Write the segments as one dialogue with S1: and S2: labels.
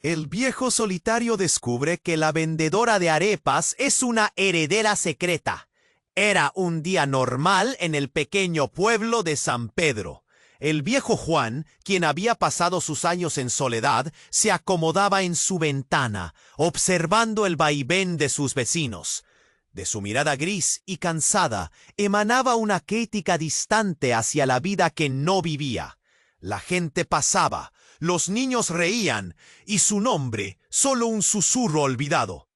S1: El viejo solitario descubre que la vendedora de arepas es una heredera secreta. Era un día normal en el pequeño pueblo de San Pedro. El viejo Juan, quien había pasado sus años en soledad, se acomodaba en su ventana, observando el vaivén de sus vecinos. De su mirada gris y cansada emanaba una crítica distante hacia la vida que no vivía. La gente pasaba, los niños reían, y su nombre solo un susurro olvidado.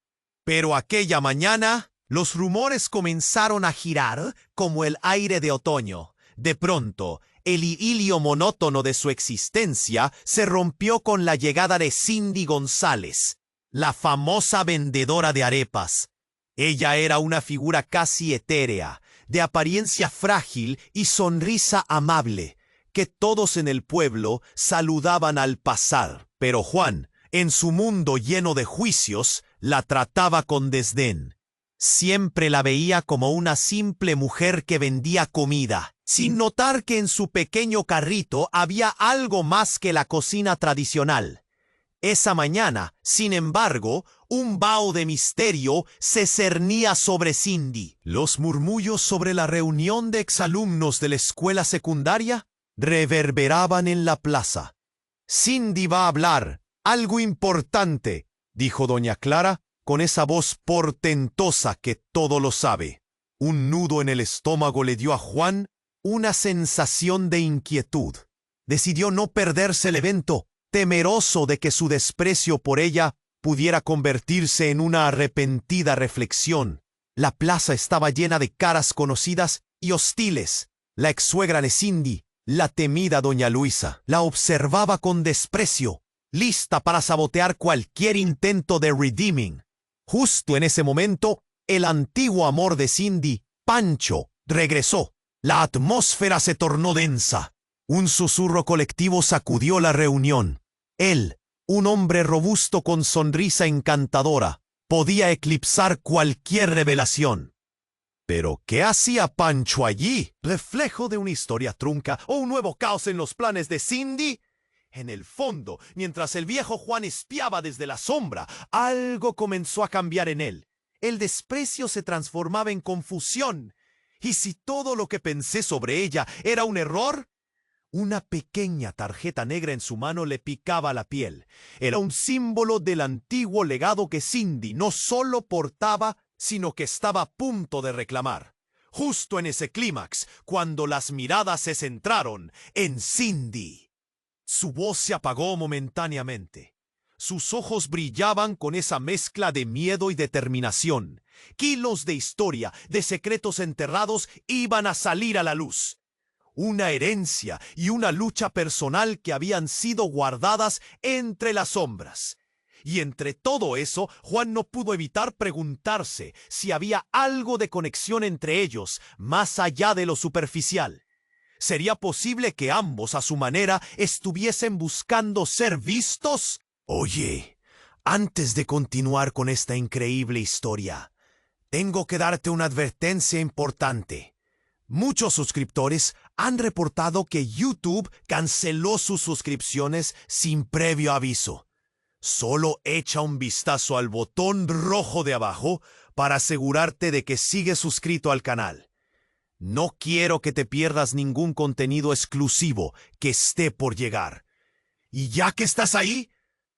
S1: Pero aquella mañana, los rumores comenzaron a girar como el aire de otoño. De pronto, el idilio monótono de su existencia se rompió con la llegada de Cindy González, la famosa vendedora de arepas. Ella era una figura casi etérea, de apariencia frágil y sonrisa amable, que todos en el pueblo saludaban al pasar. Pero Juan, en su mundo lleno de juicios, la trataba con desdén. Siempre la veía como una simple mujer que vendía comida, sin notar que en su pequeño carrito había algo más que la cocina tradicional. Esa mañana, sin embargo, un vaho de misterio se cernía sobre Cindy. Los murmullos sobre la reunión de exalumnos de la escuela secundaria reverberaban en la plaza. «Cindy va a hablar, algo importante», dijo doña Clara, con esa voz portentosa que todo lo sabe. Un nudo en el estómago le dio a Juan una sensación de inquietud. Decidió no perderse el evento, temeroso de que su desprecio por ella pudiera convertirse en una arrepentida reflexión. La plaza estaba llena de caras conocidas y hostiles. La ex-suegra de Cindy, la temida doña Luisa, la observaba con desprecio, lista para sabotear cualquier intento de redeeming. Justo en ese momento, el antiguo amor de Cindy, Pancho, regresó. La atmósfera se tornó densa. Un susurro colectivo sacudió la reunión. Él, un hombre robusto con sonrisa encantadora, podía eclipsar cualquier revelación. ¿Pero qué hacía Pancho allí? ¿Reflejo de una historia trunca o un nuevo caos en los planes de Cindy? En el fondo, mientras el viejo Juan espiaba desde la sombra, algo comenzó a cambiar en él. El desprecio se transformaba en confusión. ¿Y si todo lo que pensé sobre ella era un error? Una pequeña tarjeta negra en su mano le picaba la piel. Era un símbolo del antiguo legado que Cindy no solo portaba, sino que estaba a punto de reclamar. Justo en ese clímax, cuando las miradas se centraron en Cindy. Su voz se apagó momentáneamente. Sus ojos brillaban con esa mezcla de miedo y determinación. Kilos de historia, de secretos enterrados, iban a salir a la luz. Una herencia y una lucha personal que habían sido guardadas entre las sombras. Y entre todo eso, Juan no pudo evitar preguntarse si había algo de conexión entre ellos, más allá de lo superficial. ¿Sería posible que ambos, a su manera, estuviesen buscando ser vistos? Oye, antes de continuar con esta increíble historia, tengo que darte una advertencia importante. Muchos suscriptores han reportado que YouTube canceló sus suscripciones sin previo aviso. Solo echa un vistazo al botón rojo de abajo para asegurarte de que sigues suscrito al canal. No quiero que te pierdas ningún contenido exclusivo que esté por llegar. Y ya que estás ahí,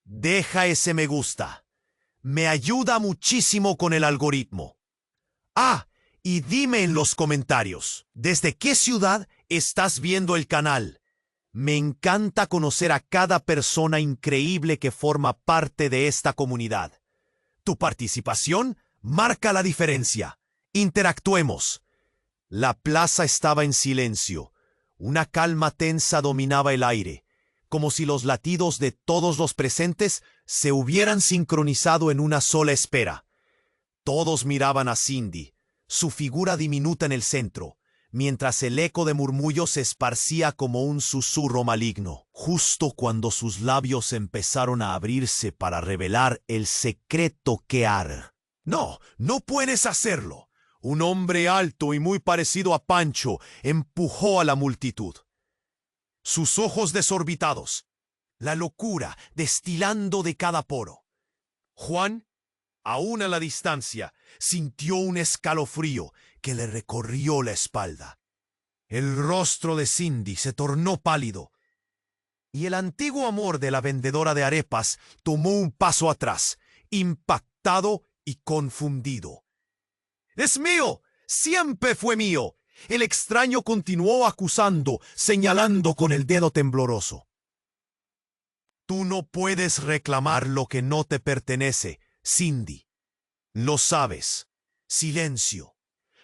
S1: deja ese me gusta. Me ayuda muchísimo con el algoritmo. Ah, y dime en los comentarios, ¿desde qué ciudad estás viendo el canal? Me encanta conocer a cada persona increíble que forma parte de esta comunidad. Tu participación marca la diferencia. Interactuemos. La plaza estaba en silencio. Una calma tensa dominaba el aire, como si los latidos de todos los presentes se hubieran sincronizado en una sola espera. Todos miraban a Cindy, su figura diminuta en el centro, mientras el eco de murmullos se esparcía como un susurro maligno. Justo cuando sus labios empezaron a abrirse para revelar el secreto que hará. «No, no puedes hacerlo». Un hombre alto y muy parecido a Pancho empujó a la multitud. Sus ojos desorbitados, la locura destilando de cada poro. Juan, aún a la distancia, sintió un escalofrío que le recorrió la espalda. El rostro de Cindy se tornó pálido, y el antiguo amor de la vendedora de arepas tomó un paso atrás, impactado y confundido. ¡Es mío! ¡Siempre fue mío! El extraño continuó acusando, señalando con el dedo tembloroso. Tú no puedes reclamar lo que no te pertenece, Cindy. Lo sabes. Silencio.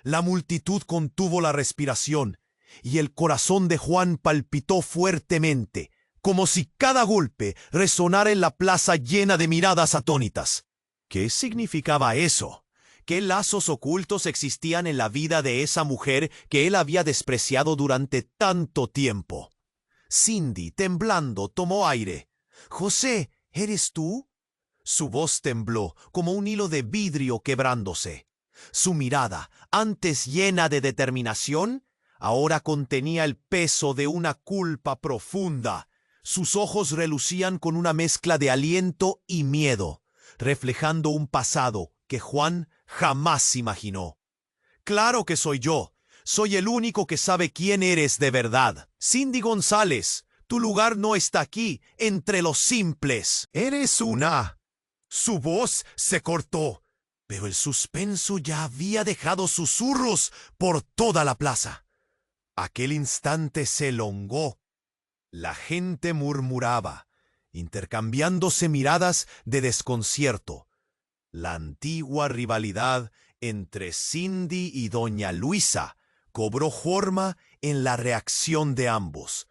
S1: La multitud contuvo la respiración, y el corazón de Juan palpitó fuertemente, como si cada golpe resonara en la plaza llena de miradas atónitas. ¿Qué significaba eso? ¿Qué lazos ocultos existían en la vida de esa mujer que él había despreciado durante tanto tiempo? Cindy, temblando, tomó aire. «José, ¿eres tú?» Su voz tembló como un hilo de vidrio quebrándose. Su mirada, antes llena de determinación, ahora contenía el peso de una culpa profunda. Sus ojos relucían con una mezcla de aliento y miedo, reflejando un pasado que Juan jamás imaginó. «Claro que soy yo. Soy el único que sabe quién eres de verdad. Cindy González, tu lugar no está aquí, entre los simples. Eres una...» Su voz se cortó, pero el suspenso ya había dejado susurros por toda la plaza. Aquel instante se elongó. La gente murmuraba, intercambiándose miradas de desconcierto. La antigua rivalidad entre Cindy y doña Luisa cobró forma en la reacción de ambos,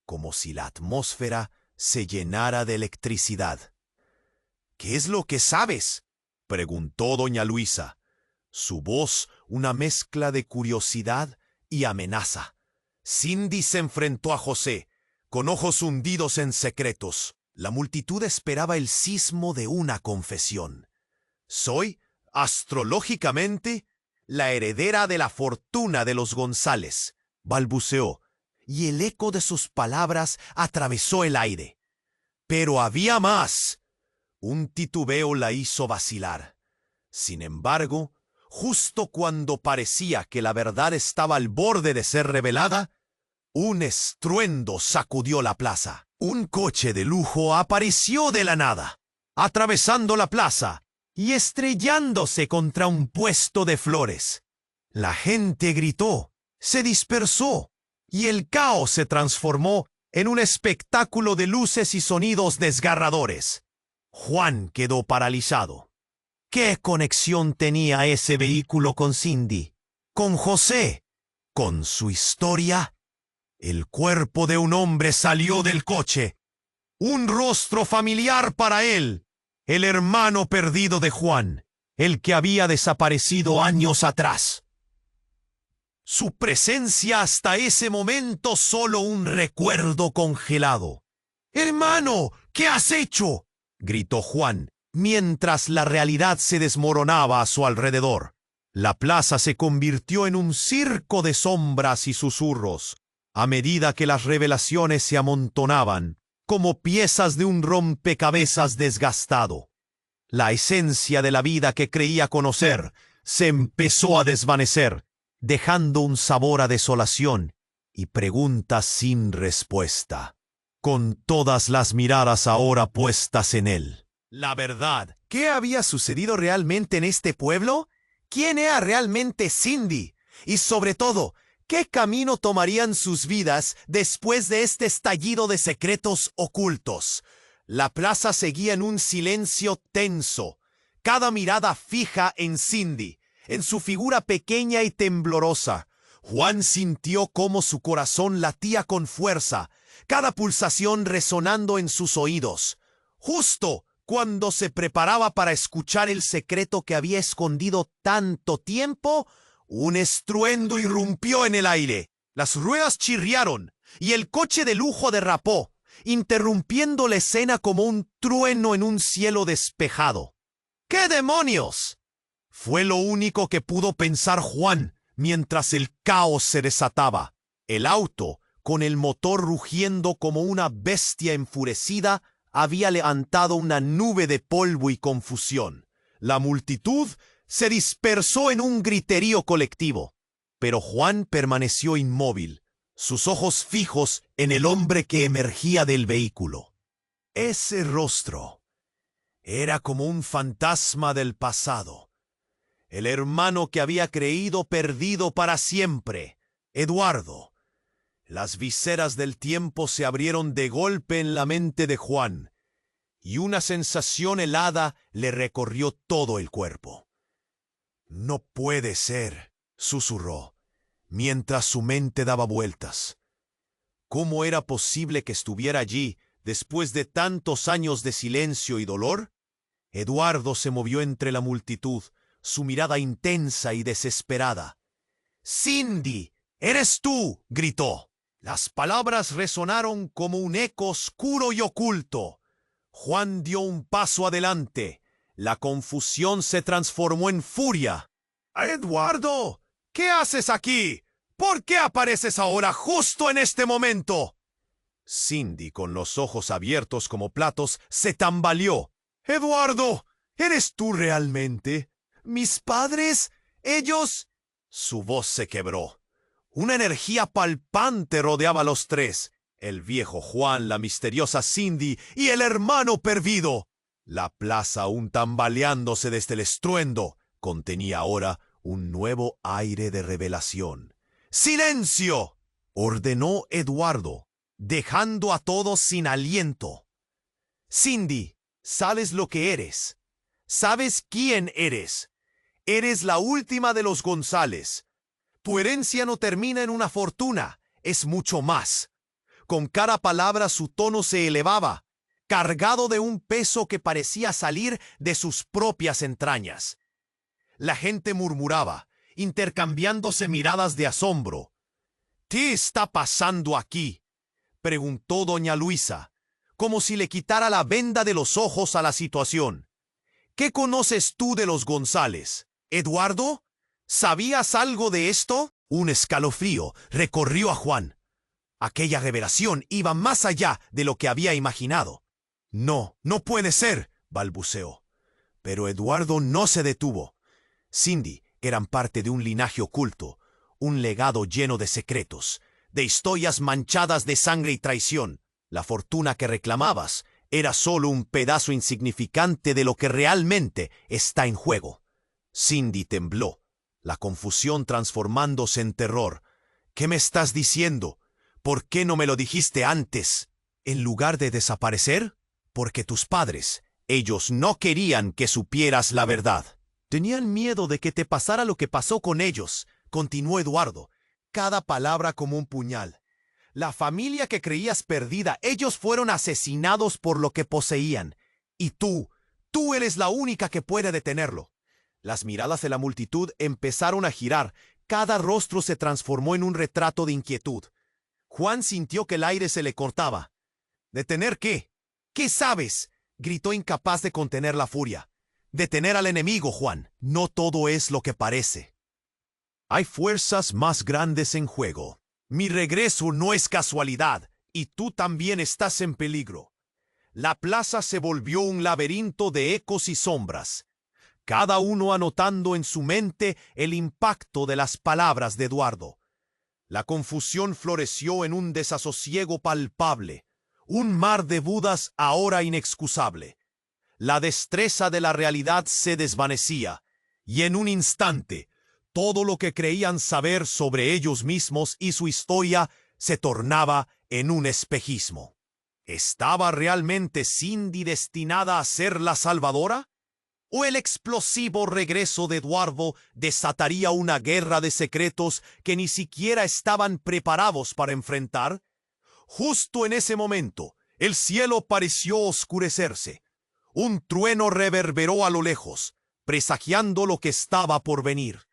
S1: como si la atmósfera se llenara de electricidad. «¿Qué es lo que sabes?», preguntó doña Luisa, su voz una mezcla de curiosidad y amenaza. Cindy se enfrentó a José, con ojos hundidos en secretos. La multitud esperaba el sismo de una confesión. «Soy, astrológicamente, la heredera de la fortuna de los González», balbuceó, y el eco de sus palabras atravesó el aire. «Pero había más». Un titubeo la hizo vacilar. Sin embargo, justo cuando parecía que la verdad estaba al borde de ser revelada, un estruendo sacudió la plaza. Un coche de lujo apareció de la nada, atravesando la plaza y estrellándose contra un puesto de flores. La gente gritó, se dispersó, y el caos se transformó en un espectáculo de luces y sonidos desgarradores. Juan quedó paralizado. ¿Qué conexión tenía ese vehículo con Cindy? ¿Con José? ¿Con su historia? El cuerpo de un hombre salió del coche. Un rostro familiar para él. El hermano perdido de Juan, el que había desaparecido años atrás. Su presencia hasta ese momento solo un recuerdo congelado. «¡Hermano! ¿Qué has hecho?», gritó Juan, mientras la realidad se desmoronaba a su alrededor. La plaza se convirtió en un circo de sombras y susurros, a medida que las revelaciones se amontonaban, como piezas de un rompecabezas desgastado. La esencia de la vida que creía conocer se empezó a desvanecer, dejando un sabor a desolación y preguntas sin respuesta, con todas las miradas ahora puestas en él. La verdad, ¿qué había sucedido realmente en este pueblo? ¿Quién era realmente Cindy? Y sobre todo, ¿qué camino tomarían sus vidas después de este estallido de secretos ocultos? La plaza seguía en un silencio tenso, cada mirada fija en Cindy, en su figura pequeña y temblorosa. Juan sintió cómo su corazón latía con fuerza, cada pulsación resonando en sus oídos. Justo cuando se preparaba para escuchar el secreto que había escondido tanto tiempo, un estruendo irrumpió en el aire. Las ruedas chirriaron y el coche de lujo derrapó, interrumpiendo la escena como un trueno en un cielo despejado. «¿Qué demonios?», fue lo único que pudo pensar Juan mientras el caos se desataba. El auto, con el motor rugiendo como una bestia enfurecida, había levantado una nube de polvo y confusión. La multitud se dispersó en un griterío colectivo, pero Juan permaneció inmóvil, sus ojos fijos en el hombre que emergía del vehículo. Ese rostro era como un fantasma del pasado. El hermano que había creído perdido para siempre, Eduardo. Las viseras del tiempo se abrieron de golpe en la mente de Juan, y una sensación helada le recorrió todo el cuerpo. «No puede ser», susurró, mientras su mente daba vueltas. ¿Cómo era posible que estuviera allí después de tantos años de silencio y dolor? Eduardo se movió entre la multitud, su mirada intensa y desesperada. «¡Cindy! ¡Eres tú!», gritó. Las palabras resonaron como un eco oscuro y oculto. Juan dio un paso adelante. La confusión se transformó en furia. «¡Eduardo! ¿Qué haces aquí? ¿Por qué apareces ahora justo en este momento?» Cindy, con los ojos abiertos como platos, se tambaleó. «Eduardo, ¿eres tú realmente? ¿Mis padres? ¿Ellos?» Su voz se quebró. Una energía palpante rodeaba a los tres: el viejo Juan, la misteriosa Cindy y el hermano perdido. La plaza, aún tambaleándose desde el estruendo, contenía ahora un nuevo aire de revelación. «¡Silencio!», ordenó Eduardo, dejando a todos sin aliento. «Cindy, sabes lo que eres. Sabes quién eres. Eres la última de los González. Tu herencia no termina en una fortuna, es mucho más». Con cada palabra su tono se elevaba, cargado de un peso que parecía salir de sus propias entrañas. La gente murmuraba, intercambiándose miradas de asombro. «¿Qué está pasando aquí?», preguntó doña Luisa, como si le quitara la venda de los ojos a la situación. «¿Qué conoces tú de los González, Eduardo? ¿Sabías algo de esto?». Un escalofrío recorrió a Juan. Aquella revelación iba más allá de lo que había imaginado. «No, no puede ser», balbuceó. Pero Eduardo no se detuvo. Cindy eran parte de un linaje oculto, un legado lleno de secretos, de historias manchadas de sangre y traición. La fortuna que reclamabas era solo un pedazo insignificante de lo que realmente está en juego. Cindy tembló, la confusión transformándose en terror. «¿Qué me estás diciendo? ¿Por qué no me lo dijiste antes? En lugar de desaparecer, porque tus padres, ellos no querían que supieras la verdad. Tenían miedo de que te pasara lo que pasó con ellos», continuó Eduardo, cada palabra como un puñal. «La familia que creías perdida, ellos fueron asesinados por lo que poseían. Y tú eres la única que puede detenerlo». Las miradas de la multitud empezaron a girar, cada rostro se transformó en un retrato de inquietud. Juan sintió que el aire se le cortaba. «¿Detener qué? ¿Qué sabes?», gritó, incapaz de contener la furia. «Detener al enemigo, Juan. No todo es lo que parece. Hay fuerzas más grandes en juego. Mi regreso no es casualidad, y tú también estás en peligro». La plaza se volvió un laberinto de ecos y sombras, cada uno anotando en su mente el impacto de las palabras de Eduardo. La confusión floreció en un desasosiego palpable, un mar de dudas ahora inexcusable. La destreza de la realidad se desvanecía, y en un instante, todo lo que creían saber sobre ellos mismos y su historia se tornaba en un espejismo. ¿Estaba realmente Cindy destinada a ser la salvadora? ¿O el explosivo regreso de Eduardo desataría una guerra de secretos que ni siquiera estaban preparados para enfrentar? Justo en ese momento, el cielo pareció oscurecerse. Un trueno reverberó a lo lejos, presagiando lo que estaba por venir.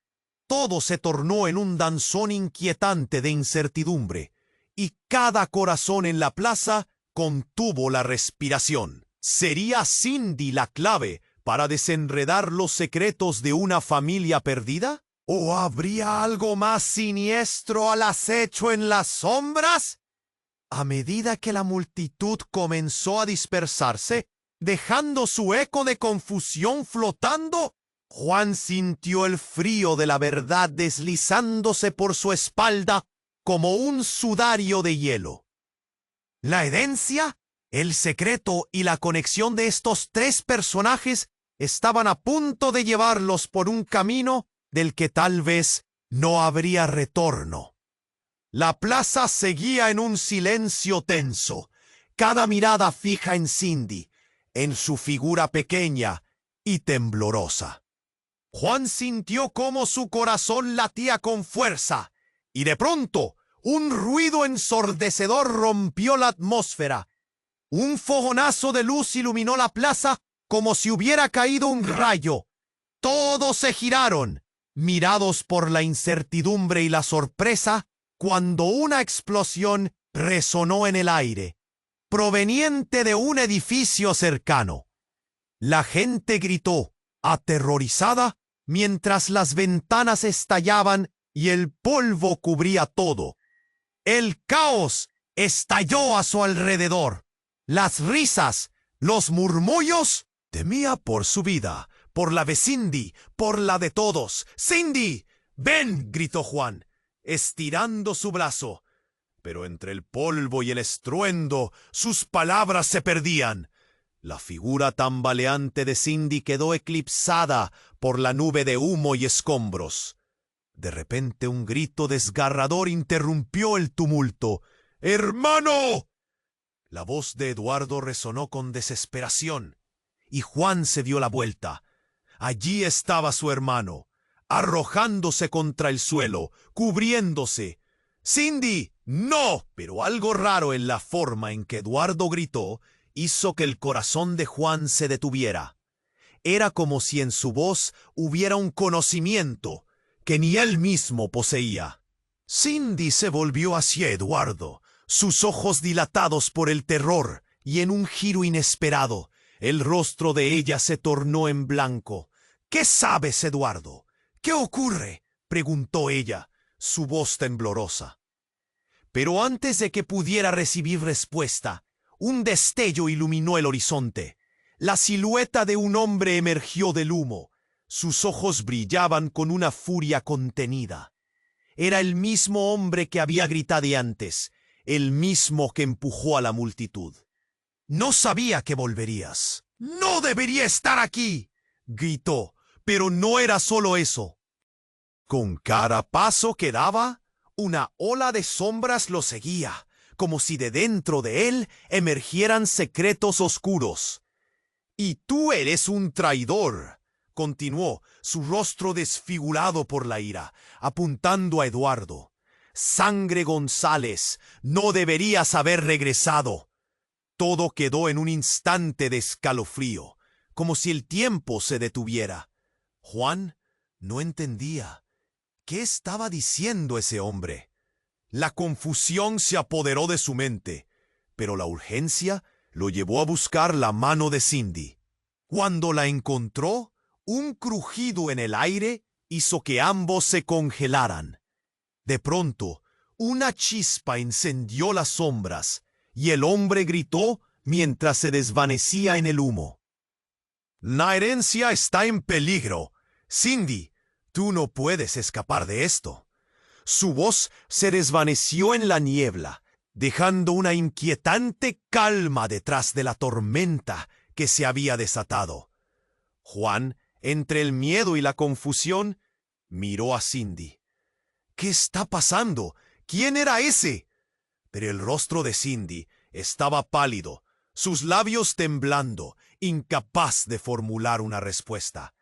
S1: Todo se tornó en un danzón inquietante de incertidumbre, y cada corazón en la plaza contuvo la respiración. ¿Sería Cindy la clave para desenredar los secretos de una familia perdida? ¿O habría algo más siniestro al acecho en las sombras? A medida que la multitud comenzó a dispersarse, dejando su eco de confusión flotando, Juan sintió el frío de la verdad deslizándose por su espalda como un sudario de hielo. La herencia, el secreto y la conexión de estos tres personajes estaban a punto de llevarlos por un camino del que tal vez no habría retorno. La plaza seguía en un silencio tenso, cada mirada fija en Cindy, en su figura pequeña y temblorosa. Juan sintió cómo su corazón latía con fuerza, y de pronto un ruido ensordecedor rompió la atmósfera. Un fogonazo de luz iluminó la plaza como si hubiera caído un rayo. Todos se giraron, mirados por la incertidumbre y la sorpresa, cuando una explosión resonó en el aire, proveniente de un edificio cercano. La gente gritó, aterrorizada, mientras las ventanas estallaban y el polvo cubría todo. El caos estalló a su alrededor. Las risas, los murmullos. Temía por su vida, por la de Cindy, por la de todos. ¡Cindy! ¡Ven!, gritó Juan, estirando su brazo. Pero entre el polvo y el estruendo, sus palabras se perdían. La figura tambaleante de Cindy quedó eclipsada por la nube de humo y escombros. De repente un grito desgarrador interrumpió el tumulto. ¡Hermano! La voz de Eduardo resonó con desesperación, y Juan se dio la vuelta. Allí estaba su hermano, arrojándose contra el suelo, cubriéndose. ¡Cindy! ¡No! Pero algo raro en la forma en que Eduardo gritó hizo que el corazón de Juan se detuviera. Era como si en su voz hubiera un conocimiento que ni él mismo poseía. Cindy se volvió hacia Eduardo, sus ojos dilatados por el terror, y en un giro inesperado, el rostro de ella se tornó en blanco. ¿Qué sabes, Eduardo? ¿Qué ocurre?, preguntó ella, su voz temblorosa. Pero antes de que pudiera recibir respuesta, un destello iluminó el horizonte. La silueta de un hombre emergió del humo. Sus ojos brillaban con una furia contenida. Era el mismo hombre que había gritado antes, el mismo que empujó a la multitud. «No sabía que volverías. ¡No debería estar aquí!», gritó, pero no era solo eso. Con cada paso que daba, una ola de sombras lo seguía, como si de dentro de él emergieran secretos oscuros. «Y tú eres un traidor», continuó, su rostro desfigurado por la ira, apuntando a Eduardo. «Sangre González, no deberías haber regresado». Todo quedó en un instante de escalofrío, como si el tiempo se detuviera. Juan no entendía. ¿Qué estaba diciendo ese hombre? La confusión se apoderó de su mente, pero la urgencia lo llevó a buscar la mano de Cindy. Cuando la encontró, un crujido en el aire hizo que ambos se congelaran. De pronto, una chispa encendió las sombras, y el hombre gritó mientras se desvanecía en el humo. «La herencia está en peligro. Cindy, tú no puedes escapar de esto». Su voz se desvaneció en la niebla, dejando una inquietante calma detrás de la tormenta que se había desatado. Juan, entre el miedo y la confusión, miró a Cindy. «¿Qué está pasando? ¿Quién era ese?». Pero el rostro de Cindy estaba pálido, sus labios temblando, incapaz de formular una respuesta.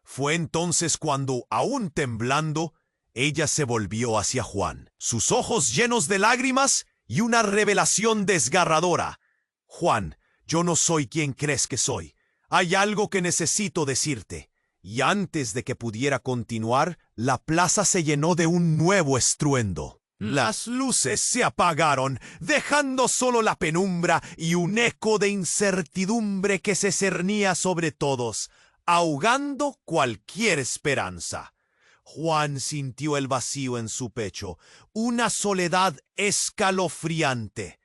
S1: Fue entonces cuando, aún temblando, ella se volvió hacia Juan, sus ojos llenos de lágrimas y una revelación desgarradora. «Juan, yo no soy quien crees que soy. Hay algo que necesito decirte». Y antes de que pudiera continuar, la plaza se llenó de un nuevo estruendo. Las luces se apagaron, dejando solo la penumbra y un eco de incertidumbre que se cernía sobre todos, ahogando cualquier esperanza. Juan sintió el vacío en su pecho, una soledad escalofriante.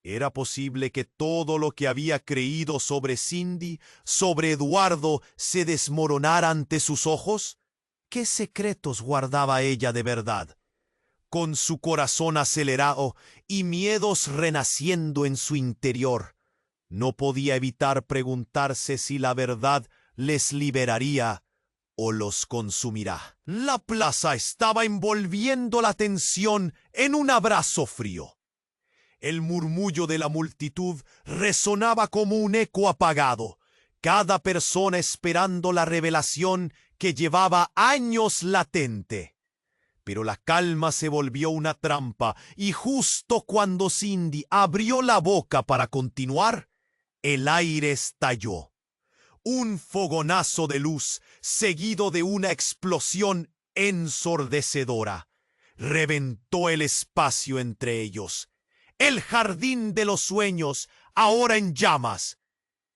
S1: ¿Era posible que todo lo que había creído sobre Cindy, sobre Eduardo, se desmoronara ante sus ojos? ¿Qué secretos guardaba ella de verdad? Con su corazón acelerado y miedos renaciendo en su interior, no podía evitar preguntarse si la verdad les liberaría o los consumirá. La plaza estaba envolviendo la tensión en un abrazo frío. El murmullo de la multitud resonaba como un eco apagado, cada persona esperando la revelación que llevaba años latente. Pero la calma se volvió una trampa, y justo cuando Cindy abrió la boca para continuar, el aire estalló. Un fogonazo de luz, seguido de una explosión ensordecedora, reventó el espacio entre ellos. El jardín de los sueños, ahora en llamas,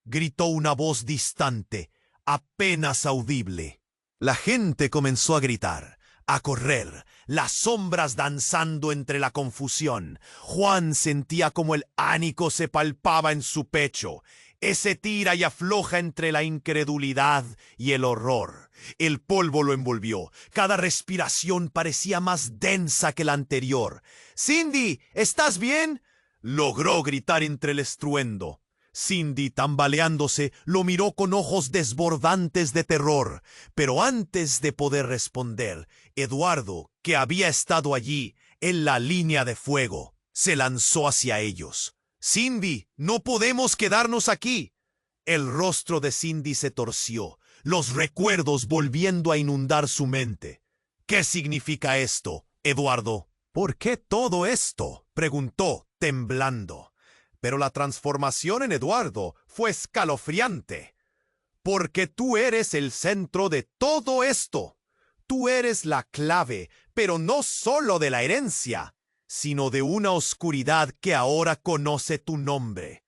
S1: gritó una voz distante, apenas audible. La gente comenzó a gritar, a correr, las sombras danzando entre la confusión. Juan sentía como el ánico se palpaba en su pecho, ese tira y afloja entre la incredulidad y el horror. El polvo lo envolvió, cada respiración parecía más densa que la anterior. «Cindy, ¿estás bien?», logró gritar entre el estruendo. Cindy, tambaleándose, lo miró con ojos desbordantes de terror, pero antes de poder responder, Eduardo, que había estado allí, en la línea de fuego, se lanzó hacia ellos. «Cindy, no podemos quedarnos aquí». El rostro de Cindy se torció, los recuerdos volviendo a inundar su mente. «¿Qué significa esto, Eduardo?» «¿Por qué todo esto?», preguntó, temblando. Pero la transformación en Eduardo fue escalofriante. «Porque tú eres el centro de todo esto. Tú eres la clave, pero no solo de la herencia, sino de una oscuridad que ahora conoce tu nombre».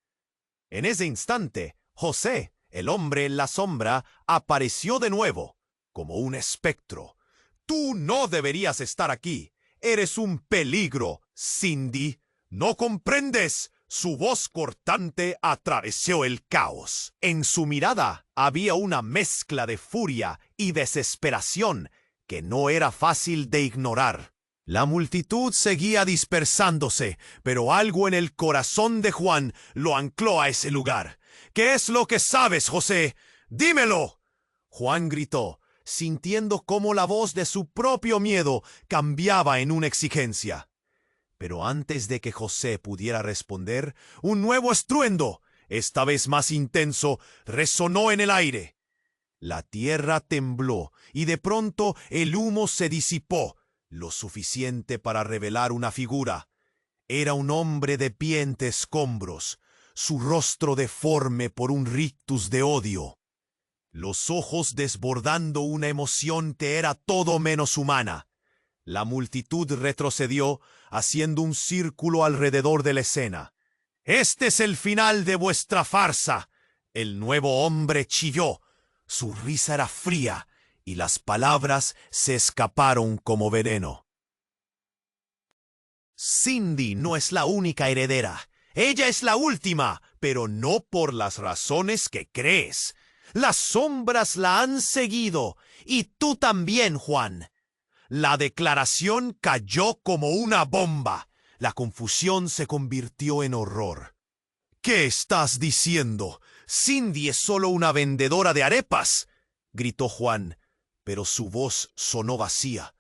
S1: En ese instante, José, el hombre en la sombra, apareció de nuevo, como un espectro. «Tú no deberías estar aquí. Eres un peligro, Cindy. ¿No comprendes?». Su voz cortante atravesó el caos. En su mirada había una mezcla de furia y desesperación que no era fácil de ignorar. La multitud seguía dispersándose, pero algo en el corazón de Juan lo ancló a ese lugar. «¿Qué es lo que sabes, José? ¡Dímelo!». Juan gritó, sintiendo cómo la voz de su propio miedo cambiaba en una exigencia. Pero antes de que José pudiera responder, un nuevo estruendo, esta vez más intenso, resonó en el aire. La tierra tembló y de pronto el humo se disipó, lo suficiente para revelar una figura. Era un hombre de pie entre escombros, su rostro deforme por un rictus de odio. Los ojos desbordando una emoción que era todo menos humana. La multitud retrocedió, haciendo un círculo alrededor de la escena. «Este es el final de vuestra farsa». El nuevo hombre chilló. Su risa era fría y las palabras se escaparon como veneno. «Cindy no es la única heredera. Ella es la última, pero no por las razones que crees. Las sombras la han seguido, y tú también, Juan». La declaración cayó como una bomba. La confusión se convirtió en horror. «¿Qué estás diciendo? Cindy es solo una vendedora de arepas», gritó Juan, pero su voz sonó vacía,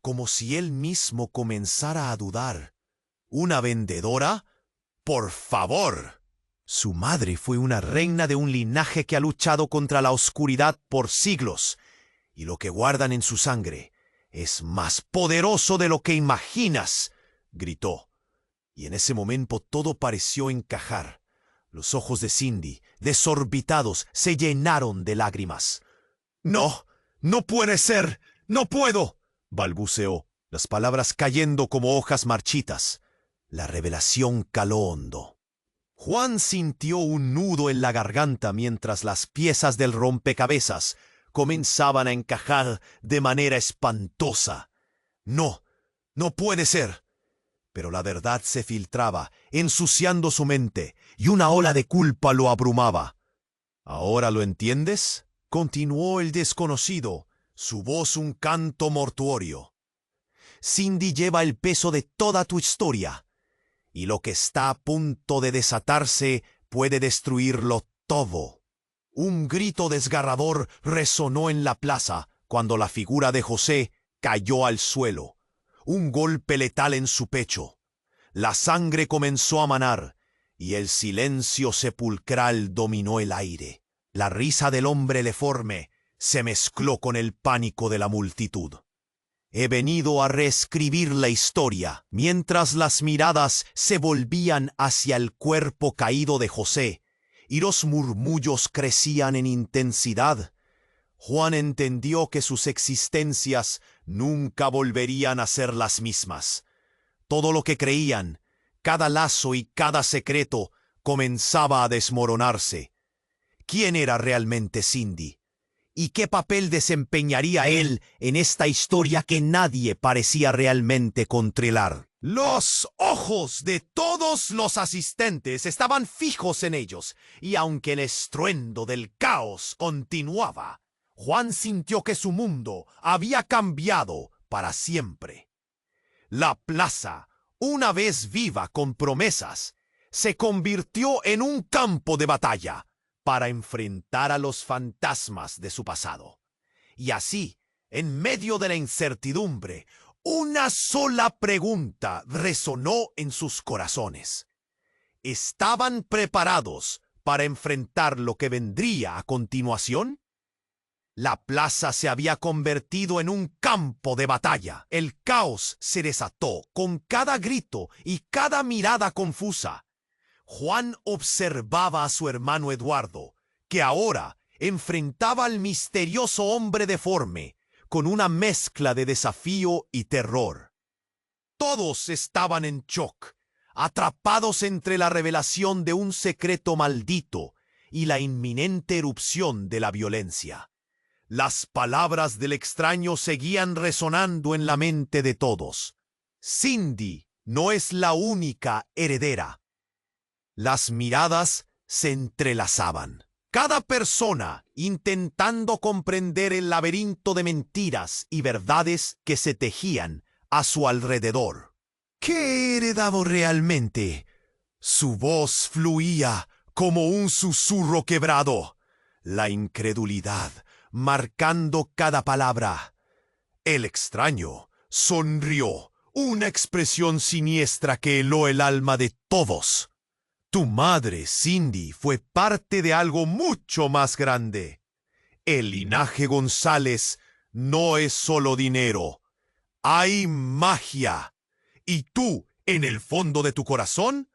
S1: como si él mismo comenzara a dudar. «¿Una vendedora? Por favor». Su madre fue una reina de un linaje que ha luchado contra la oscuridad por siglos, y lo que guardan en su sangre «es más poderoso de lo que imaginas», gritó. Y en ese momento todo pareció encajar. Los ojos de Cindy, desorbitados, se llenaron de lágrimas. «No, no puede ser, no puedo», balbuceó, las palabras cayendo como hojas marchitas. La revelación caló hondo. Juan sintió un nudo en la garganta mientras las piezas del rompecabezas comenzaban a encajar de manera espantosa. No, no puede ser. Pero la verdad se filtraba, ensuciando su mente, y una ola de culpa lo abrumaba. ¿Ahora lo entiendes?, continuó el desconocido, su voz un canto mortuorio. Cindy lleva el peso de toda tu historia, y lo que está a punto de desatarse puede destruirlo todo. Un grito desgarrador resonó en la plaza cuando la figura de José cayó al suelo. Un golpe letal en su pecho. La sangre comenzó a manar, y el silencio sepulcral dominó el aire. La risa del hombre deforme se mezcló con el pánico de la multitud. He venido a reescribir la historia. Mientras las miradas se volvían hacia el cuerpo caído de José y los murmullos crecían en intensidad, Juan entendió que sus existencias nunca volverían a ser las mismas. Todo lo que creían, cada lazo y cada secreto, comenzaba a desmoronarse. ¿Quién era realmente Cindy? ¿Y qué papel desempeñaría él en esta historia que nadie parecía realmente controlar? Los ojos de todos los asistentes estaban fijos en ellos, y aunque el estruendo del caos continuaba, Juan sintió que su mundo había cambiado para siempre. La plaza, una vez viva con promesas, se convirtió en un campo de batalla para enfrentar a los fantasmas de su pasado. Y así, en medio de la incertidumbre, una sola pregunta resonó en sus corazones. ¿Estaban preparados para enfrentar lo que vendría a continuación? La plaza se había convertido en un campo de batalla. El caos se desató con cada grito y cada mirada confusa. Juan observaba a su hermano Eduardo, que ahora enfrentaba al misterioso hombre deforme con una mezcla de desafío y terror. Todos estaban en shock, atrapados entre la revelación de un secreto maldito y la inminente erupción de la violencia. Las palabras del extraño seguían resonando en la mente de todos. Cindy no es la única heredera. Las miradas se entrelazaban. Cada persona intentando comprender el laberinto de mentiras y verdades que se tejían a su alrededor. ¿Qué heredaba realmente? Su voz fluía como un susurro quebrado. La incredulidad marcando cada palabra. El extraño sonrió, una expresión siniestra que heló el alma de todos. Tu madre, Cindy, fue parte de algo mucho más grande. El linaje González no es solo dinero. Hay magia. Y tú, en el fondo de tu corazón,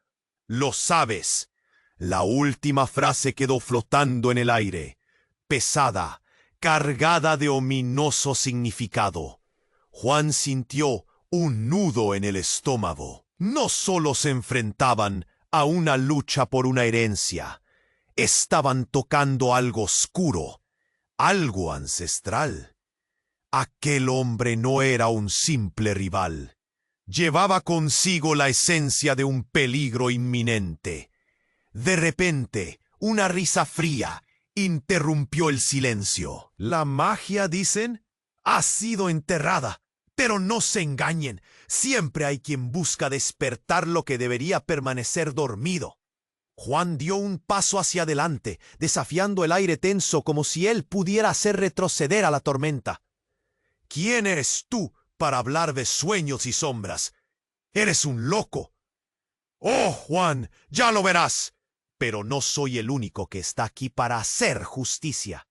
S1: lo sabes. La última frase quedó flotando en el aire, pesada, cargada de ominoso significado. Juan sintió un nudo en el estómago. No solo se enfrentaban a una lucha por una herencia, estaban tocando algo oscuro, algo ancestral. Aquel hombre no era un simple rival. Llevaba consigo la esencia de un peligro inminente. De repente, una risa fría interrumpió el silencio. La magia, dicen, ha sido enterrada. Pero no se engañen, siempre hay quien busca despertar lo que debería permanecer dormido. Juan dio un paso hacia adelante, desafiando el aire tenso como si él pudiera hacer retroceder a la tormenta. ¿Quién eres tú para hablar de sueños y sombras? Eres un loco. Oh, Juan, ya lo verás. Pero no soy el único que está aquí para hacer justicia.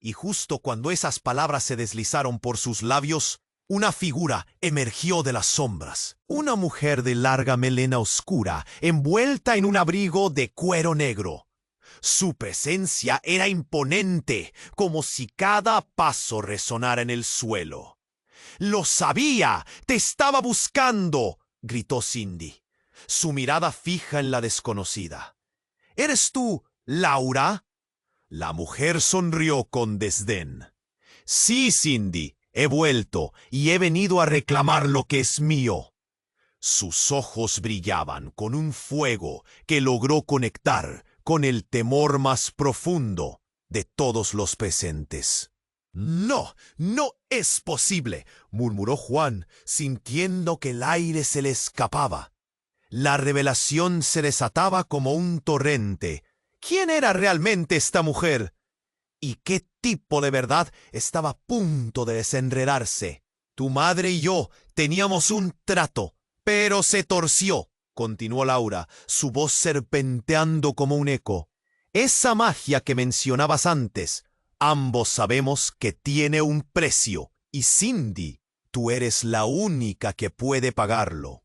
S1: Y justo cuando esas palabras se deslizaron por sus labios, una figura emergió de las sombras. Una mujer de larga melena oscura, envuelta en un abrigo de cuero negro. Su presencia era imponente, como si cada paso resonara en el suelo. «¡Lo sabía! ¡Te estaba buscando!», gritó Cindy, su mirada fija en la desconocida. «¿Eres tú, Laura?». La mujer sonrió con desdén. Sí, Cindy, he vuelto y he venido a reclamar lo que es mío. Sus ojos brillaban con un fuego que logró conectar con el temor más profundo de todos los presentes. No, no es posible, murmuró Juan, sintiendo que el aire se le escapaba. La revelación se desataba como un torrente. ¿Quién era realmente esta mujer? ¿Y qué tipo de verdad estaba a punto de desenredarse? Tu madre y yo teníamos un trato, pero se torció, continuó Laura, su voz serpenteando como un eco. Esa magia que mencionabas antes, ambos sabemos que tiene un precio, y Cindy, tú eres la única que puede pagarlo.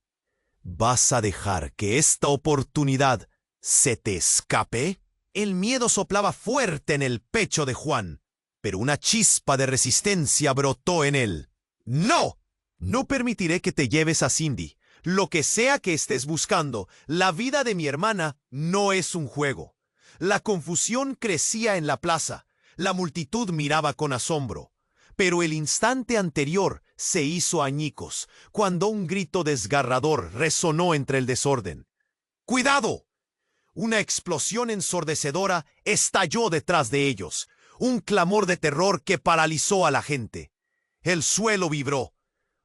S1: ¿Vas a dejar que esta oportunidad se te escape? El miedo soplaba fuerte en el pecho de Juan, pero una chispa de resistencia brotó en él. ¡No! No permitiré que te lleves a Cindy. Lo que sea que estés buscando, la vida de mi hermana no es un juego. La confusión crecía en la plaza. La multitud miraba con asombro. Pero el instante anterior se hizo añicos, cuando un grito desgarrador resonó entre el desorden. ¡Cuidado! Una explosión ensordecedora estalló detrás de ellos, un clamor de terror que paralizó a la gente. El suelo vibró.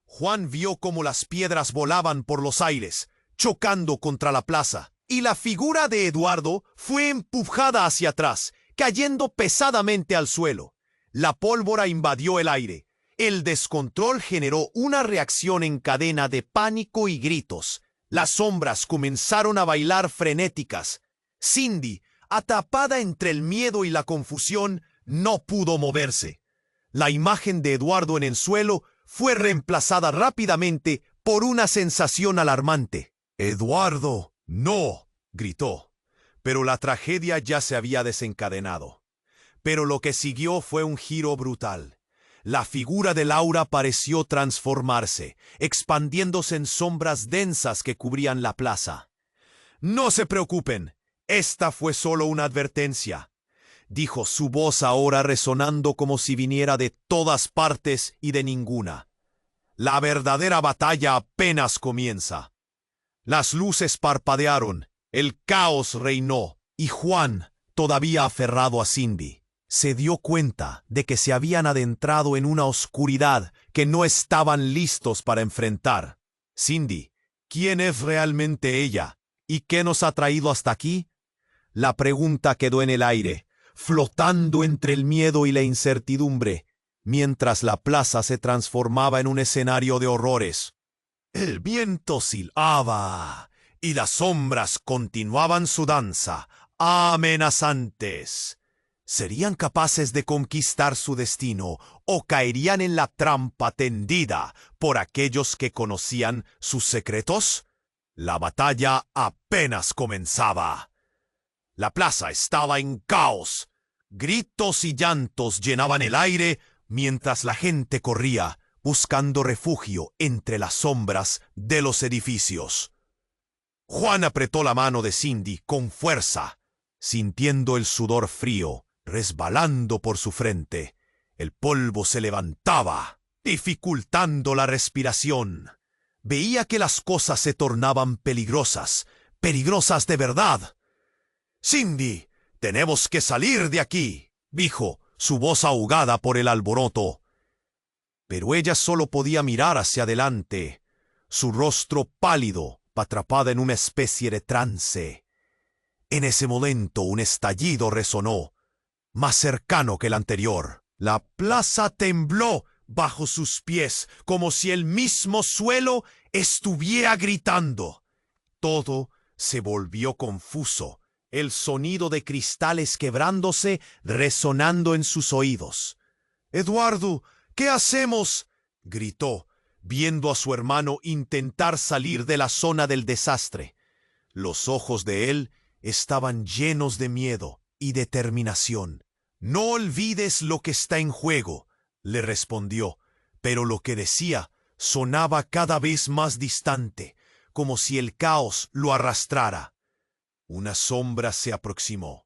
S1: Juan vio cómo las piedras volaban por los aires, chocando contra la plaza, y la figura de Eduardo fue empujada hacia atrás, cayendo pesadamente al suelo. La pólvora invadió el aire. El descontrol generó una reacción en cadena de pánico y gritos. Las sombras comenzaron a bailar frenéticas. Cindy, atrapada entre el miedo y la confusión, no pudo moverse. La imagen de Eduardo en el suelo fue reemplazada rápidamente por una sensación alarmante. «¡Eduardo, no!», gritó. Pero la tragedia ya se había desencadenado. Pero lo que siguió fue un giro brutal. La figura de Laura pareció transformarse, expandiéndose en sombras densas que cubrían la plaza. «No se preocupen, esta fue solo una advertencia», dijo, su voz ahora resonando como si viniera de todas partes y de ninguna. «La verdadera batalla apenas comienza». Las luces parpadearon, el caos reinó, y Juan, todavía aferrado a Cindy, se dio cuenta de que se habían adentrado en una oscuridad que no estaban listos para enfrentar. «Cindy, ¿quién es realmente ella? ¿Y qué nos ha traído hasta aquí?». La pregunta quedó en el aire, flotando entre el miedo y la incertidumbre, mientras la plaza se transformaba en un escenario de horrores. El viento silbaba y las sombras continuaban su danza, amenazantes. ¿Serían capaces de conquistar su destino o caerían en la trampa tendida por aquellos que conocían sus secretos? La batalla apenas comenzaba. La plaza estaba en caos. Gritos y llantos llenaban el aire mientras la gente corría, buscando refugio entre las sombras de los edificios. Juan apretó la mano de Cindy con fuerza, sintiendo el sudor frío resbalando por su frente. El polvo se levantaba, dificultando la respiración. Veía que las cosas se tornaban peligrosas, peligrosas de verdad. «Cindy, tenemos que salir de aquí», dijo, su voz ahogada por el alboroto. Pero ella solo podía mirar hacia adelante, su rostro pálido, atrapada en una especie de trance. En ese momento un estallido resonó, más cercano que el anterior. La plaza tembló bajo sus pies, como si el mismo suelo estuviera gritando. Todo se volvió confuso, el sonido de cristales quebrándose resonando en sus oídos. «Eduardo, ¿qué hacemos?», gritó, viendo a su hermano intentar salir de la zona del desastre. Los ojos de él estaban llenos de miedo y determinación. «No olvides lo que está en juego», le respondió, pero lo que decía sonaba cada vez más distante, como si el caos lo arrastrara. Una sombra se aproximó.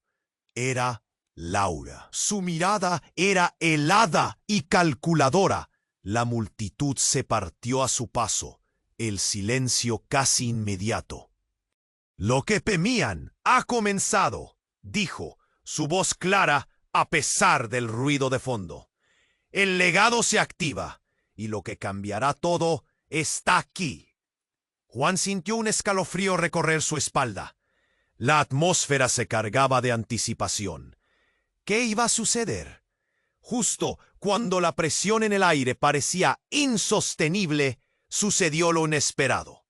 S1: Era Laura. Su mirada era helada y calculadora. La multitud se partió a su paso, el silencio casi inmediato. «Lo que temían ha comenzado», dijo, su voz clara a pesar del ruido de fondo. «El legado se activa, y lo que cambiará todo está aquí». Juan sintió un escalofrío recorrer su espalda. La atmósfera se cargaba de anticipación. ¿Qué iba a suceder? Justo cuando la presión en el aire parecía insostenible, sucedió lo inesperado.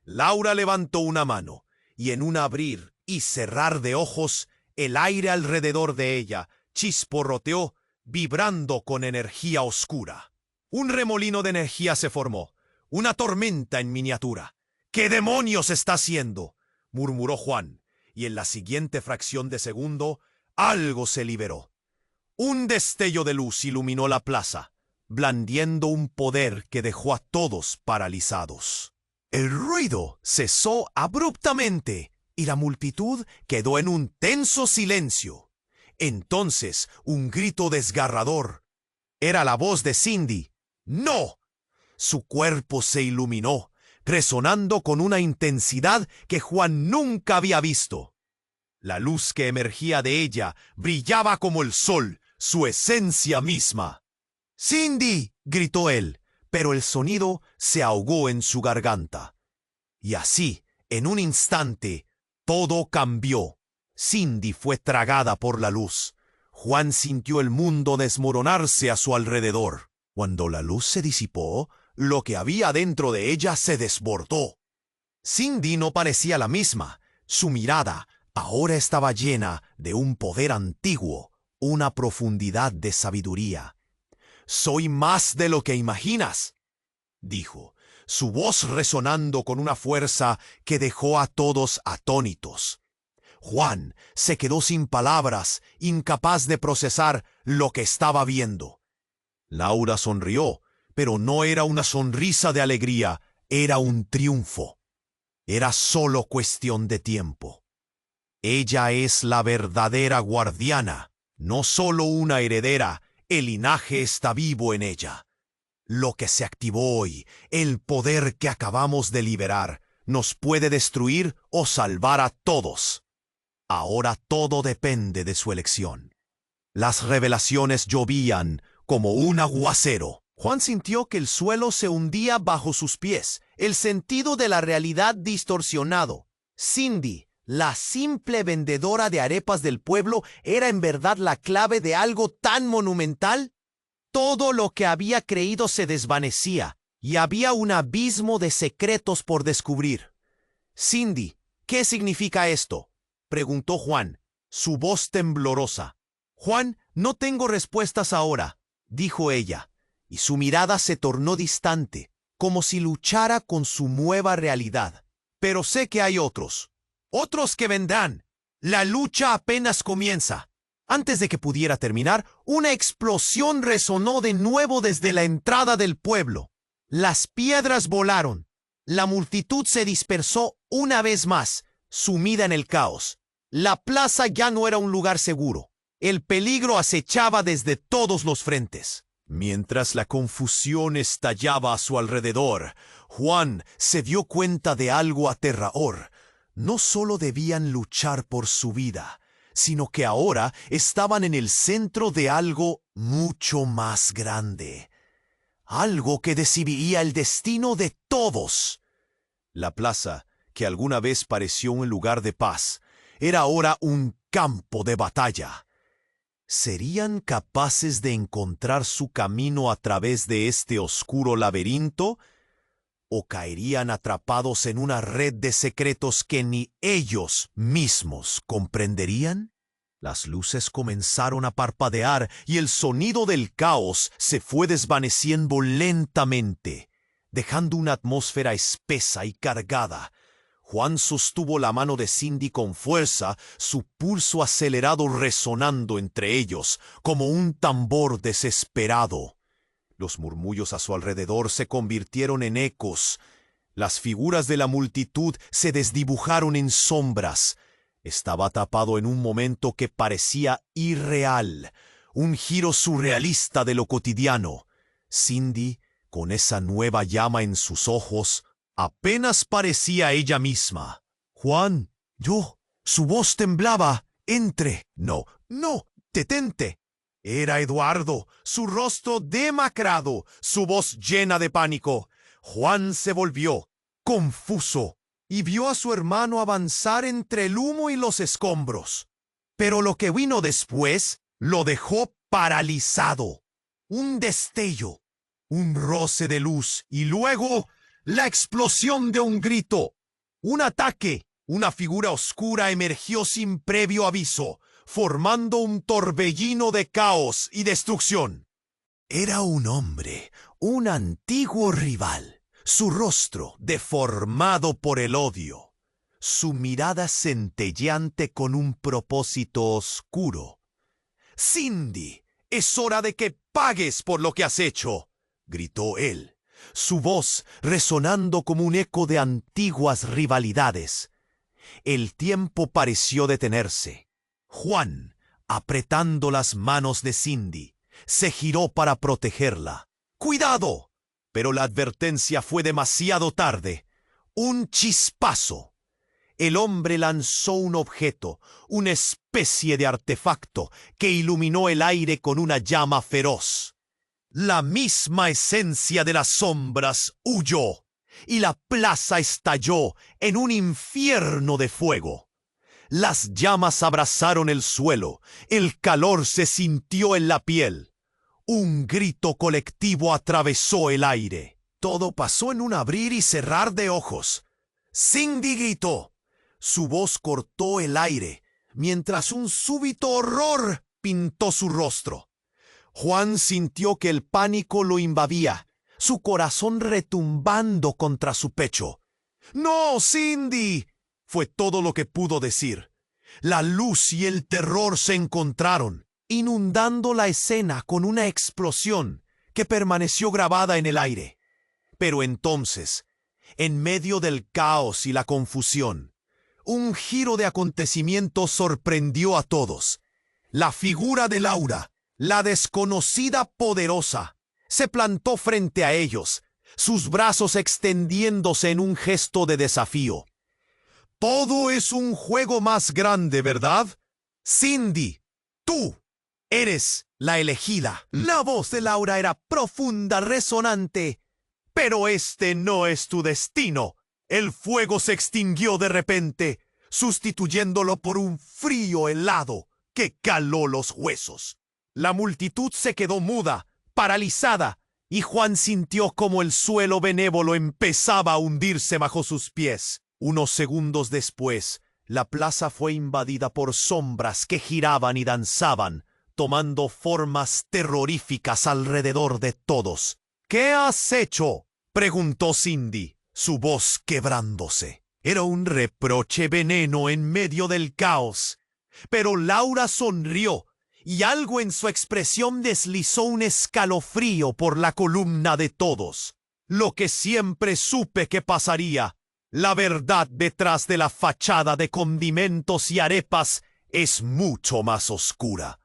S1: Laura levantó una mano, y en un abrir y cerrar de ojos, el aire alrededor de ella chisporroteó, vibrando con energía oscura. Un remolino de energía se formó, una tormenta en miniatura. «¿Qué demonios está haciendo?», murmuró Juan, y en la siguiente fracción de segundo, algo se liberó. Un destello de luz iluminó la plaza, blandiendo un poder que dejó a todos paralizados. El ruido cesó abruptamente y la multitud quedó en un tenso silencio. Entonces, un grito desgarrador. Era la voz de Cindy. ¡No! Su cuerpo se iluminó, resonando con una intensidad que Juan nunca había visto. La luz que emergía de ella brillaba como el sol, su esencia misma. «¡Cindy!», gritó él, pero el sonido se ahogó en su garganta. Y así, en un instante, todo cambió. Cindy fue tragada por la luz. Juan sintió el mundo desmoronarse a su alrededor. Cuando la luz se disipó, lo que había dentro de ella se desbordó. Cindy no parecía la misma. Su mirada ahora estaba llena de un poder antiguo, una profundidad de sabiduría. «Soy más de lo que imaginas», dijo, su voz resonando con una fuerza que dejó a todos atónitos. Juan se quedó sin palabras, incapaz de procesar lo que estaba viendo. Laura sonrió, pero no era una sonrisa de alegría, era un triunfo. Era solo cuestión de tiempo. Ella es la verdadera guardiana, no solo una heredera, el linaje está vivo en ella. Lo que se activó hoy, el poder que acabamos de liberar, nos puede destruir o salvar a todos. Ahora todo depende de su elección. Las revelaciones llovían como un aguacero. Juan sintió que el suelo se hundía bajo sus pies, el sentido de la realidad distorsionado. Cindy, la simple vendedora de arepas del pueblo, ¿era en verdad la clave de algo tan monumental? Todo lo que había creído se desvanecía, y había un abismo de secretos por descubrir. «Cindy, ¿qué significa esto?», preguntó Juan, su voz temblorosa. «Juan, no tengo respuestas ahora», dijo ella, y su mirada se tornó distante, como si luchara con su nueva realidad. «Pero sé que hay otros que vendrán. La lucha apenas comienza». Antes de que pudiera terminar, una explosión resonó de nuevo desde la entrada del pueblo. Las piedras volaron. La multitud se dispersó una vez más, sumida en el caos. La plaza ya no era un lugar seguro. El peligro acechaba desde todos los frentes. Mientras la confusión estallaba a su alrededor, Juan se dio cuenta de algo aterrador. No solo debían luchar por su vida, sino que ahora estaban en el centro de algo mucho más grande. Algo que decidiría el destino de todos. La plaza, que alguna vez pareció un lugar de paz, era ahora un campo de batalla. ¿Serían capaces de encontrar su camino a través de este oscuro laberinto? ¿O caerían atrapados en una red de secretos que ni ellos mismos comprenderían? Las luces comenzaron a parpadear y el sonido del caos se fue desvaneciendo lentamente, dejando una atmósfera espesa y cargada. Juan sostuvo la mano de Cindy con fuerza, su pulso acelerado resonando entre ellos como un tambor desesperado. Los murmullos a su alrededor se convirtieron en ecos. Las figuras de la multitud se desdibujaron en sombras. Estaba atrapado en un momento que parecía irreal, un giro surrealista de lo cotidiano. Cindy, con esa nueva llama en sus ojos, apenas parecía ella misma. «Juan, yo». Su voz temblaba. «Entre». «No, no, detente». Era Eduardo, su rostro demacrado, su voz llena de pánico. Juan se volvió, confuso, y vio a su hermano avanzar entre el humo y los escombros. Pero lo que vino después lo dejó paralizado. Un destello, un roce de luz y luego la explosión de un grito. Un ataque. Una figura oscura emergió sin previo aviso, formando un torbellino de caos y destrucción. Era un hombre, un antiguo rival, su rostro deformado por el odio, su mirada centelleante con un propósito oscuro. «Cindy, es hora de que pagues por lo que has hecho», gritó él, su voz resonando como un eco de antiguas rivalidades. El tiempo pareció detenerse. Juan, apretando las manos de Cindy, se giró para protegerla. ¡Cuidado! Pero la advertencia fue demasiado tarde. Un chispazo. El hombre lanzó un objeto, una especie de artefacto, que iluminó el aire con una llama feroz. La misma esencia de las sombras huyó, y la plaza estalló en un infierno de fuego. Las llamas abrazaron el suelo, el calor se sintió en la piel. Un grito colectivo atravesó el aire. Todo pasó en un abrir y cerrar de ojos. Cindy gritó. Su voz cortó el aire, mientras un súbito horror pintó su rostro. Juan sintió que el pánico lo invadía, su corazón retumbando contra su pecho. «¡No, Cindy!» fue todo lo que pudo decir. La luz y el terror se encontraron, inundando la escena con una explosión que permaneció grabada en el aire. Pero entonces, en medio del caos y la confusión, un giro de acontecimientos sorprendió a todos. La figura de Laura, la desconocida poderosa, se plantó frente a ellos, sus brazos extendiéndose en un gesto de desafío. «Todo es un juego más grande, ¿verdad? Cindy, tú eres la elegida». La voz de Laura era profunda, resonante. «Pero este no es tu destino». El fuego se extinguió de repente, sustituyéndolo por un frío helado que caló los huesos. La multitud se quedó muda, paralizada, y Juan sintió como el suelo benévolo empezaba a hundirse bajo sus pies. Unos segundos después, la plaza fue invadida por sombras que giraban y danzaban, tomando formas terroríficas alrededor de todos. «¿Qué has hecho?», preguntó Cindy, su voz quebrándose. Era un reproche veneno en medio del caos. Pero Laura sonrió, y algo en su expresión deslizó un escalofrío por la columna de todos. «Lo que siempre supe que pasaría. La verdad detrás de la fachada de condimentos y arepas es mucho más oscura».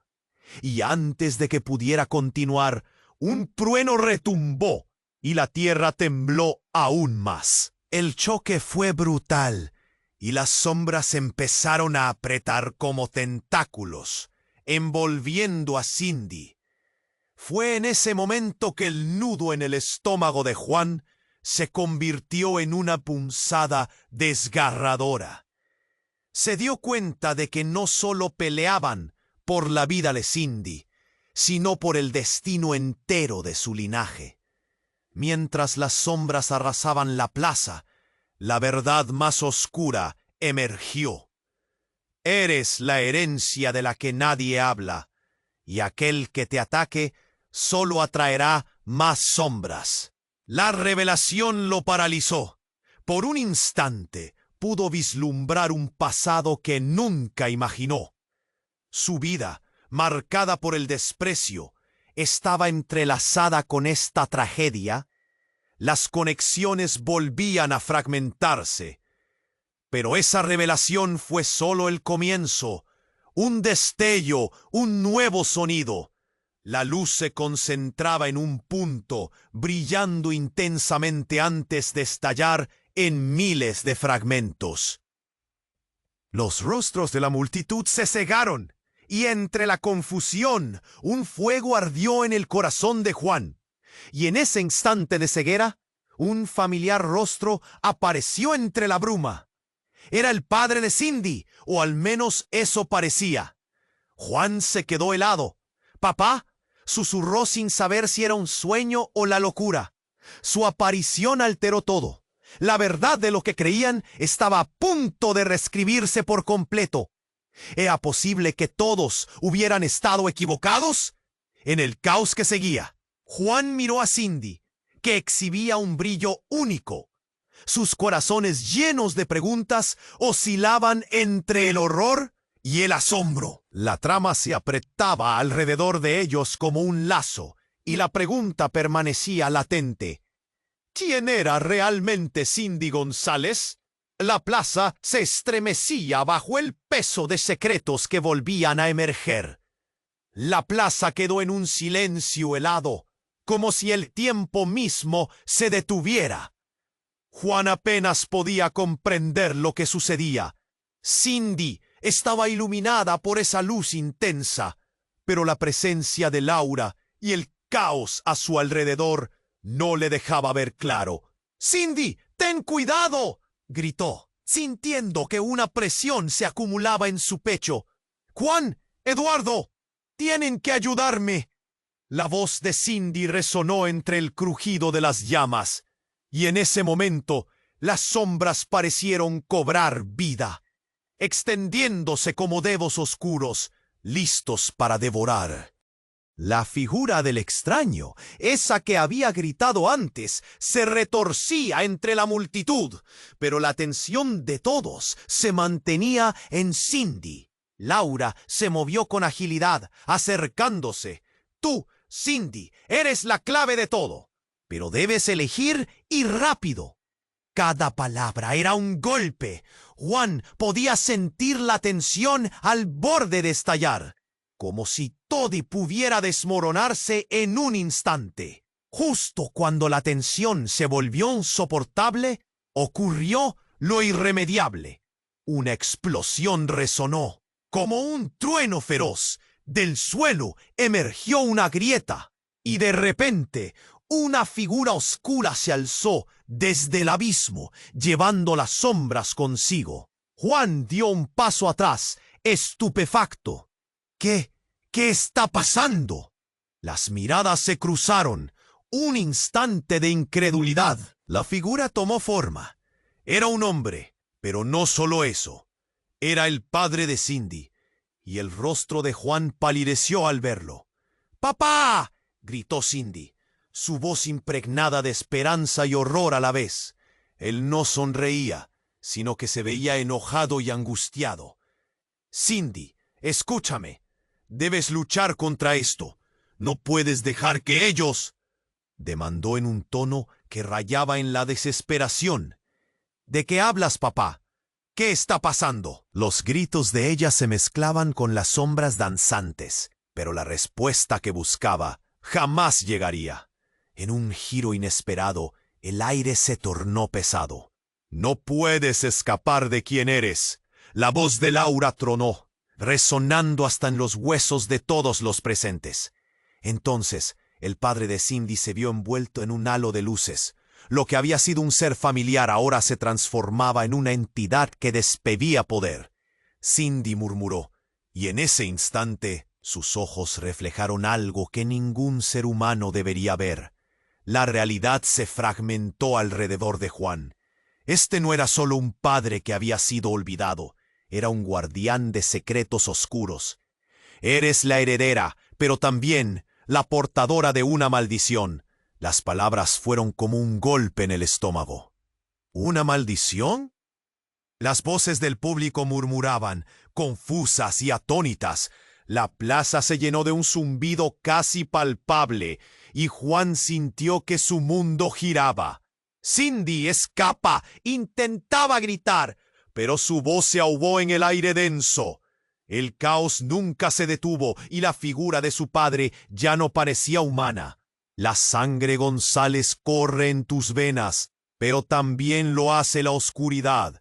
S1: Y antes de que pudiera continuar, un trueno retumbó y la tierra tembló aún más. El choque fue brutal y las sombras empezaron a apretar como tentáculos, envolviendo a Cindy. Fue en ese momento que el nudo en el estómago de Juan se convirtió en una punzada desgarradora. Se dio cuenta de que no solo peleaban por la vida de Cindy, sino por el destino entero de su linaje. Mientras las sombras arrasaban la plaza, la verdad más oscura emergió. «Eres la herencia de la que nadie habla, y aquel que te ataque solo atraerá más sombras». La revelación lo paralizó. Por un instante pudo vislumbrar un pasado que nunca imaginó. Su vida, marcada por el desprecio, estaba entrelazada con esta tragedia. Las conexiones volvían a fragmentarse. Pero esa revelación fue solo el comienzo, un destello, un nuevo sonido. La luz se concentraba en un punto, brillando intensamente antes de estallar en miles de fragmentos. Los rostros de la multitud se cegaron, y entre la confusión, un fuego ardió en el corazón de Juan. Y en ese instante de ceguera, un familiar rostro apareció entre la bruma. Era el padre de Cindy, o al menos eso parecía. Juan se quedó helado. «Papá», susurró sin saber si era un sueño o la locura. Su aparición alteró todo. La verdad de lo que creían estaba a punto de reescribirse por completo. ¿Era posible que todos hubieran estado equivocados? En el caos que seguía, Juan miró a Cindy, que exhibía un brillo único. Sus corazones llenos de preguntas oscilaban entre el horror y el asombro. La trama se apretaba alrededor de ellos como un lazo, y la pregunta permanecía latente. ¿Quién era realmente Cindy González? La plaza se estremecía bajo el peso de secretos que volvían a emerger. La plaza quedó en un silencio helado, como si el tiempo mismo se detuviera. Juan apenas podía comprender lo que sucedía. Cindy estaba iluminada por esa luz intensa, pero la presencia de Laura y el caos a su alrededor no le dejaba ver claro. «¡Cindy, ten cuidado!», gritó, sintiendo que una presión se acumulaba en su pecho. «Juan, Eduardo, tienen que ayudarme». La voz de Cindy resonó entre el crujido de las llamas, y en ese momento las sombras parecieron cobrar vida, extendiéndose como dedos oscuros, listos para devorar. La figura del extraño, esa que había gritado antes, se retorcía entre la multitud, pero la atención de todos se mantenía en Cindy. Laura se movió con agilidad, acercándose. «Tú, Cindy, eres la clave de todo, pero debes elegir y rápido». Cada palabra era un golpe. Juan podía sentir la tensión al borde de estallar, como si todo pudiera desmoronarse en un instante. Justo cuando la tensión se volvió insoportable, ocurrió lo irremediable. Una explosión resonó, como un trueno feroz. Del suelo emergió una grieta, y de repente una figura oscura se alzó desde el abismo, llevando las sombras consigo. Juan dio un paso atrás, estupefacto. ¿Qué está pasando? Las miradas se cruzaron. Un instante de incredulidad. La figura tomó forma. Era un hombre, pero no solo eso. Era el padre de Cindy, y el rostro de Juan palideció al verlo. «¡Papá!», gritó Cindy, su voz impregnada de esperanza y horror a la vez. Él no sonreía, sino que se veía enojado y angustiado. «Cindy, escúchame. Debes luchar contra esto. No puedes dejar que ellos...», demandó en un tono que rayaba en la desesperación. «¿De qué hablas, papá? ¿Qué está pasando?». Los gritos de ella se mezclaban con las sombras danzantes, pero la respuesta que buscaba jamás llegaría. En un giro inesperado, el aire se tornó pesado. «No puedes escapar de quién eres», la voz de Laura tronó, resonando hasta en los huesos de todos los presentes. Entonces, el padre de Cindy se vio envuelto en un halo de luces. Lo que había sido un ser familiar ahora se transformaba en una entidad que despedía poder. Cindy murmuró, y en ese instante sus ojos reflejaron algo que ningún ser humano debería ver. La realidad se fragmentó alrededor de Juan. Este no era solo un padre que había sido olvidado, era un guardián de secretos oscuros. «Eres la heredera, pero también la portadora de una maldición». Las palabras fueron como un golpe en el estómago. ¿Una maldición? Las voces del público murmuraban, confusas y atónitas. La plaza se llenó de un zumbido casi palpable, y Juan sintió que su mundo giraba. Cindy escapa, intentaba gritar. pero su voz se ahogó en el aire denso. El caos nunca se detuvo y la figura de su padre ya no parecía humana. La sangre González corre en tus venas, pero también lo hace la oscuridad.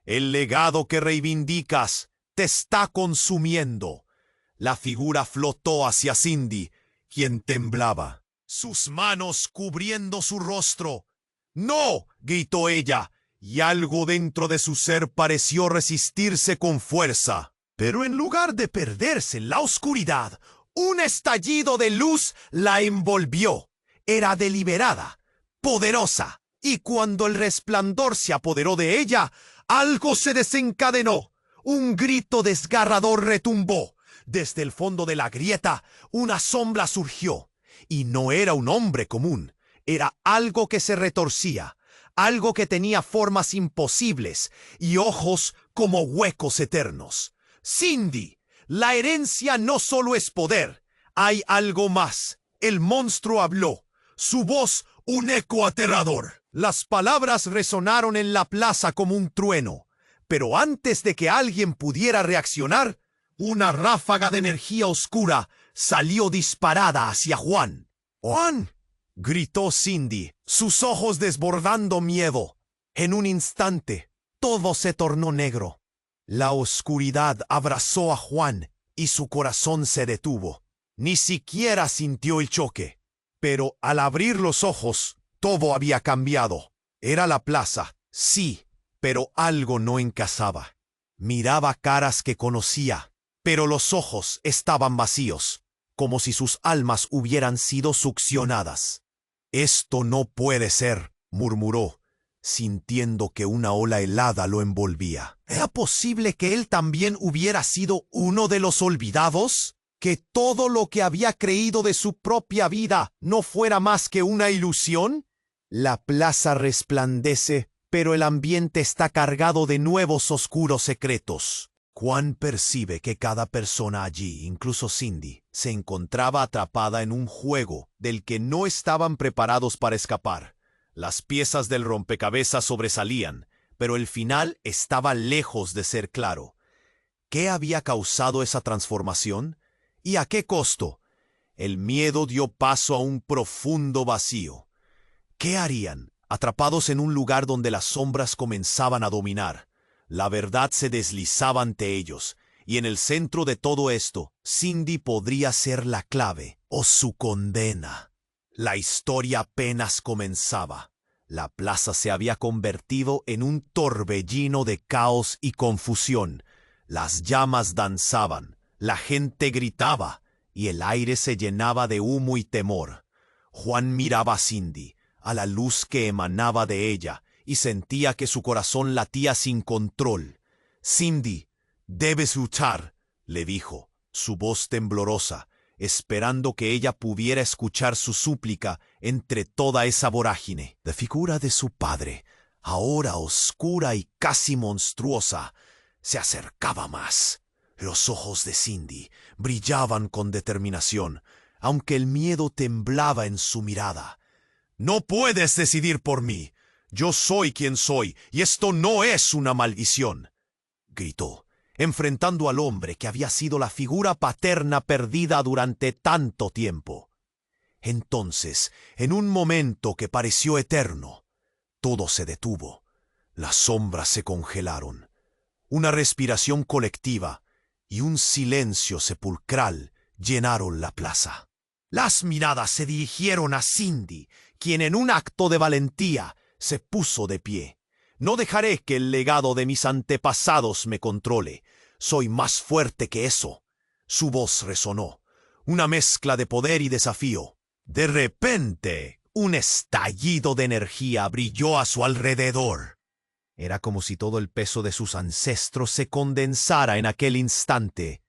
S1: El legado que reivindicas te está consumiendo. La figura flotó hacia Cindy, quien temblaba, sus manos cubriendo su rostro. ¡No!, gritó ella, y algo dentro de su ser pareció resistirse con fuerza. Pero en lugar de perderse en la oscuridad, un estallido de luz la envolvió. Era deliberada, poderosa, y cuando el resplandor se apoderó de ella, algo se desencadenó. Un grito desgarrador retumbó. Desde el fondo de la grieta, una sombra surgió. Y no era un hombre común. Era algo que se retorcía, algo que tenía formas imposibles y ojos como huecos eternos. Cindy, la herencia no solo es poder, hay algo más. El monstruo habló, su voz un eco aterrador. Las palabras resonaron en la plaza como un trueno, pero antes de que alguien pudiera reaccionar, una ráfaga de energía oscura salió disparada hacia Juan. ¡Juan!, gritó Cindy, sus ojos desbordando miedo. En un instante, todo se tornó negro. La oscuridad abrazó a Juan y su corazón se detuvo. Ni siquiera sintió el choque. Pero al abrir los ojos, todo había cambiado. Era la plaza, sí, pero algo no encajaba. Miraba caras que conocía, pero los ojos estaban vacíos, como si sus almas hubieran sido succionadas. «Esto no puede ser», murmuró, sintiendo que una ola helada lo envolvía. ¿Era posible que él también hubiera sido uno de los olvidados? ¿Que todo lo que había creído de su propia vida no fuera más que una ilusión? La plaza resplandece, pero el ambiente está cargado de nuevos oscuros secretos. Juan percibe que cada persona allí, incluso Cindy, se encontraba atrapada en un juego del que no estaban preparados para escapar. Las piezas del rompecabezas sobresalían, pero el final estaba lejos de ser claro. ¿Qué había causado esa transformación? ¿Y a qué costo? El miedo dio paso a un profundo vacío. ¿Qué harían, atrapados en un lugar donde las sombras comenzaban a dominar? La verdad se deslizaba ante ellos, y en el centro de todo esto, Cindy podría ser la clave o su condena. La historia apenas comenzaba. La plaza se había convertido en un torbellino de caos y confusión. Las llamas danzaban, la gente gritaba, y el aire se llenaba de humo y temor. Juan miraba a Cindy, a la luz que emanaba de ella, y sentía que su corazón latía sin control. «Cindy, debes luchar», le dijo, su voz temblorosa, esperando que ella pudiera escuchar su súplica entre toda esa vorágine. La figura de su padre, ahora oscura y casi monstruosa, se acercaba más. Los ojos de Cindy brillaban con determinación, aunque el miedo temblaba en su mirada. «No puedes decidir por mí. Yo soy quien soy, y esto no es una maldición», gritó, enfrentando al hombre que había sido la figura paterna perdida durante tanto tiempo. Entonces, en un momento que pareció eterno, todo se detuvo. Las sombras se congelaron. Una respiración colectiva y un silencio sepulcral llenaron la plaza. Las miradas se dirigieron a Cindy, quien en un acto de valentía se puso de pie. «No dejaré que el legado de mis antepasados me controle. Soy más fuerte que eso». Su voz resonó, una mezcla de poder y desafío. De repente, un estallido de energía brilló a su alrededor. Era como si todo el peso de sus ancestros se condensara en aquel instante.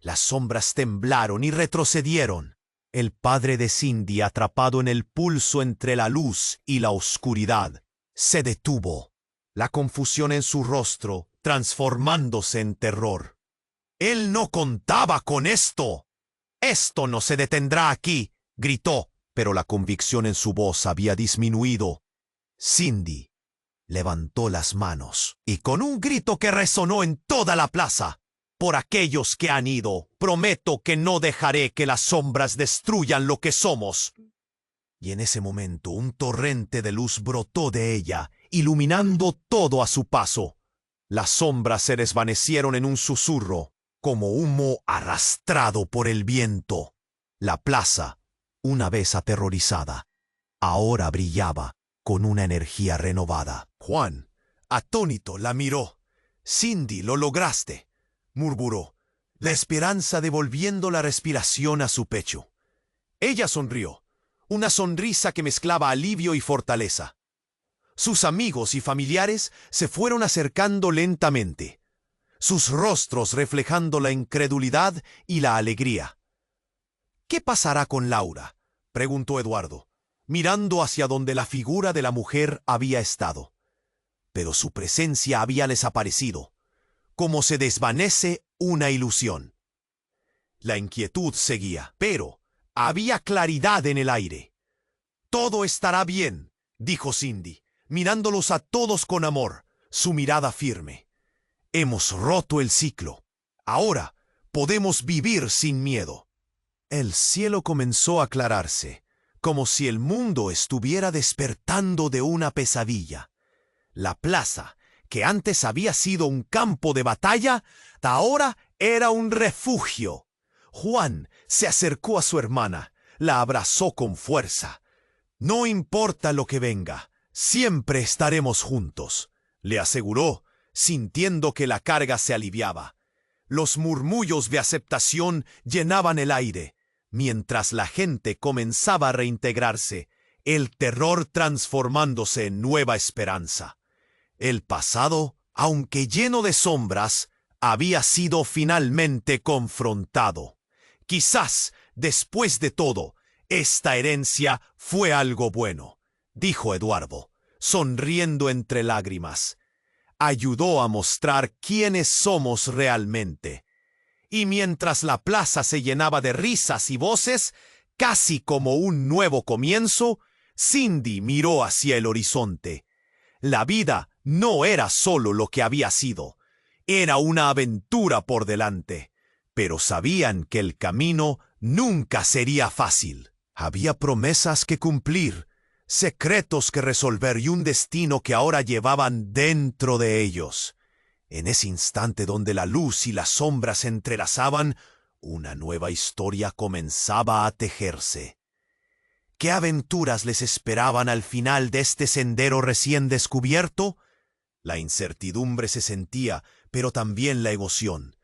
S1: Las sombras temblaron y retrocedieron. El padre de Cindy, atrapado en el pulso entre la luz y la oscuridad, se detuvo, la confusión en su rostro transformándose en terror. Él no contaba con esto. «Esto no se detendrá aquí», gritó, pero la convicción en su voz había disminuido. «Cindy, Levantó las manos y con un grito que resonó en toda la plaza: por aquellos que han ido, prometo que no dejaré que las sombras destruyan lo que somos. Y en ese momento un torrente de luz brotó de ella, iluminando todo a su paso. Las sombras se desvanecieron en un susurro, como humo arrastrado por el viento. La plaza, una vez aterrorizada, ahora brillaba con una energía renovada. Juan, atónito, la miró. «Cindy, lo lograste», murmuró, la esperanza devolviendo la respiración a su pecho. Ella sonrió, una sonrisa que mezclaba alivio y fortaleza. Sus amigos y familiares se fueron acercando lentamente, sus rostros reflejando la incredulidad y la alegría. «¿Qué pasará con Laura?», preguntó Eduardo, mirando hacia donde la figura de la mujer había estado. Pero su presencia había desaparecido, como se desvanece una ilusión. La inquietud seguía, pero había claridad en el aire. «Todo estará bien», dijo Cindy, mirándolos a todos con amor, su mirada firme. «Hemos roto el ciclo. Ahora podemos vivir sin miedo». El cielo comenzó a aclararse, como si el mundo estuviera despertando de una pesadilla. La plaza, que antes había sido un campo de batalla, ahora era un refugio. Juan se acercó a su hermana, la abrazó con fuerza. «No importa lo que venga, siempre estaremos juntos», le aseguró, sintiendo que la carga se aliviaba. Los murmullos de aceptación llenaban el aire, mientras la gente comenzaba a reintegrarse, el terror transformándose en nueva esperanza. El pasado, aunque lleno de sombras, había sido finalmente confrontado. «Quizás, después de todo, esta herencia fue algo bueno», dijo Eduardo, sonriendo entre lágrimas. «Ayudó a mostrar quiénes somos realmente». Y mientras la plaza se llenaba de risas y voces, casi como un nuevo comienzo, Cindy miró hacia el horizonte. La vida no era solo lo que había sido, era una aventura por delante, pero sabían que el camino nunca sería fácil. Había promesas que cumplir, secretos que resolver y un destino que ahora llevaban dentro de ellos. En ese instante donde la luz y las sombras se entrelazaban, una nueva historia comenzaba a tejerse. ¿Qué aventuras les esperaban al final de este sendero recién descubierto? La incertidumbre se sentía, pero también la emoción.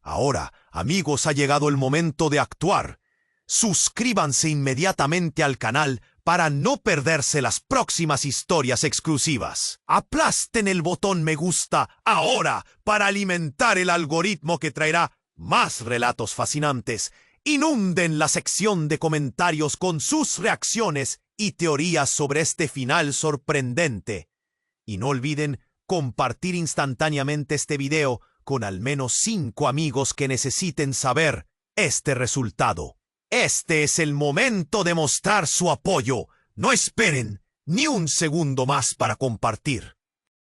S1: Ahora, amigos, ha llegado el momento de actuar. Suscríbanse inmediatamente al canal para no perderse las próximas historias exclusivas. Aplasten el botón me gusta ahora para alimentar el algoritmo que traerá más relatos fascinantes. Inunden la sección de comentarios con sus reacciones y teorías sobre este final sorprendente. Y no olviden compartir instantáneamente este video con al menos 5 amigos que necesiten saber este resultado. Este es el momento de mostrar su apoyo. No esperen ni un segundo más para compartir.